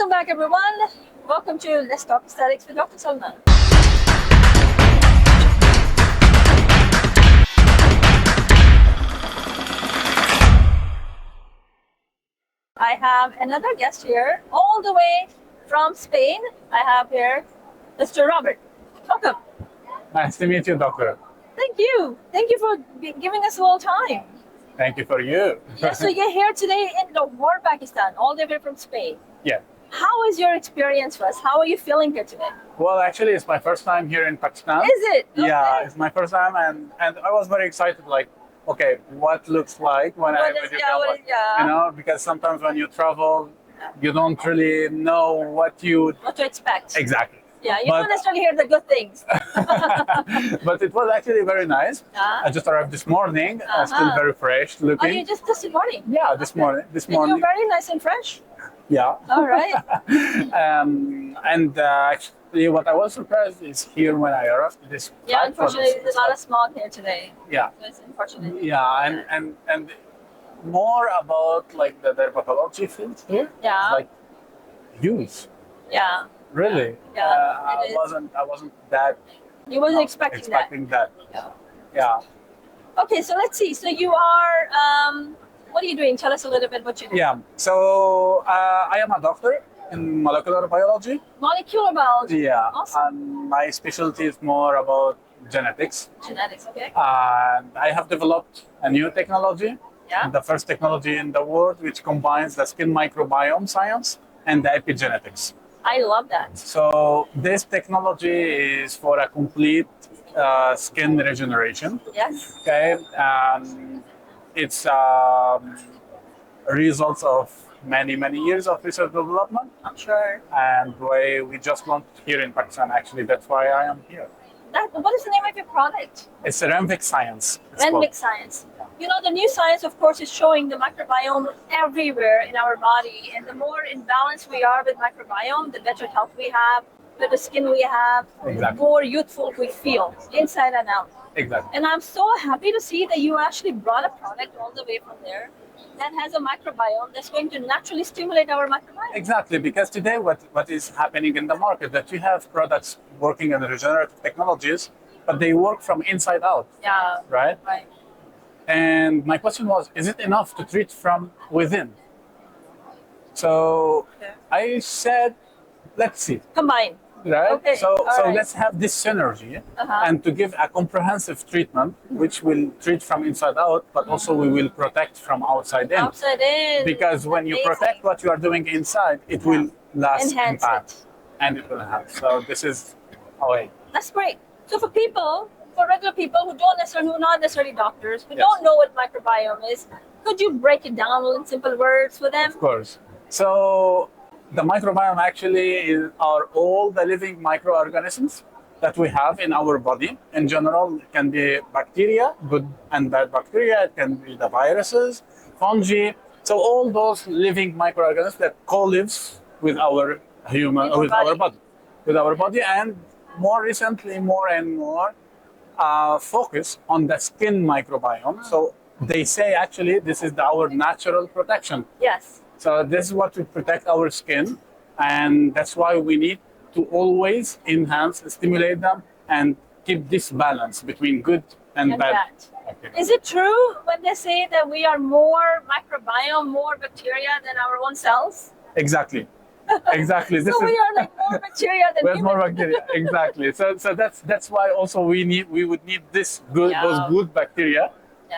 Welcome back, everyone. Welcome to Let's Talk Aesthetics with Dr. Salman. I have another guest here, all the way from Spain. I have here Mr. Robert. Welcome. Nice to meet you, doctor. Thank you. Thank you for giving us a little time. Thank you for you. Yeah, so you're here today in Lahore, Pakistan, all the way from Spain. Yeah. How is your experience for us? How are you feeling here today? Well, actually, it's my first time here in Pakistan. Is it? Okay. Yeah, it's my first time, and I was very excited. Like, okay, what looks like when I visit you know, because sometimes when you travel, you don't really know what to expect. Exactly. Yeah, you don't necessarily hear the good things. But it was actually very nice. I just arrived this morning, still very fresh looking. Oh, you just this morning? Yeah, this morning. This And morning. you're very nice and fresh. Yeah. All right. Actually, what I was surprised is here when I arrived. This Yeah, unfortunately, there's a lot of smog here today. Yeah. So it's unfortunate. Yeah, and more about like the dermatology field here. Yeah. Like huge. Yeah. Really. Yeah. I wasn't that. You wasn't expecting that. Yeah. Yeah. Okay, so let's see. So you are. What are you doing? Tell us a little bit what you do. Yeah. So I am a doctor in molecular biology. Molecular biology. Yeah. Awesome. And my specialty is more about genetics. Genetics. Okay. And I have developed a new technology. Yeah. The first technology in the world which combines the skin microbiome science and the epigenetics. I love that. So this technology is for a complete skin regeneration. Yes. Okay. It's results of many years of research development, I'm sure. and we just launched here in Pakistan. Actually, that's why I am here. What is the name of your product? It's Renvic Science. It's called. Renvic Science. You know, the new science, of course, is showing the microbiome everywhere in our body. And the more in balance we are with microbiome, the better health we have, the better skin we have, the more youthful we feel, inside and out. Exactly. And I'm so happy to see that you actually brought a product all the way from there that has a microbiome that's going to naturally stimulate our microbiome. Exactly, because today what is happening in the market, that you have products working in regenerative technologies, but they work from inside out. Yeah. Right? Right. And my question was, is it enough to treat from within? So I said, let's see. Combine. Right? Okay. So right. let's have this synergy and to give a comprehensive treatment which will treat from inside out, but also we will protect from outside in. Outside in. Because when you protect what you are doing inside, it will last Enhance impact. it. And it will have. So this is a way. That's great. So for regular people who are not necessarily doctors, who Yes. don't know what microbiome is, could you break it down in simple words for them? Of course. So the microbiome actually are all the living microorganisms that we have in our body. In general, it can be bacteria, good and bad bacteria. It can be the viruses, fungi. So all those living microorganisms that co-lives with our our body, and more recently, more and more focus on the skin microbiome. So they say actually this is our natural protection. Yes. So this is what will protect our skin, and that's why we need to always enhance, stimulate them, and keep this balance between good and bad. Okay. Is it true when they say that we are more microbiome, more bacteria than our own cells? Exactly. Exactly. So we are like more bacteria than we have humans. more bacteria. Exactly. So that's why also we would need those good bacteria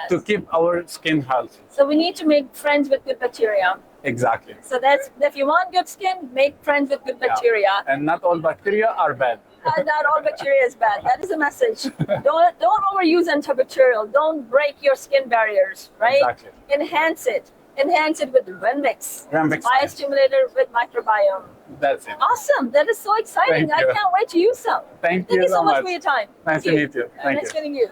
to keep our skin healthy. So we need to make friends with good bacteria. Exactly. So that's, if you want good skin, make friends with good bacteria. And not all bacteria are bad. Not all bacteria is bad. That is the message. Don't overuse antibacterial. Don't break your skin barriers, right? Exactly. Enhance it. Enhance it with Renvix. Renvix. Biostimulator with microbiome. That's it. Awesome. That is so exciting. Thank you. I can't wait to use some. Thank you you so much for your time. Nice to meet you. Thank Nice you. meeting you.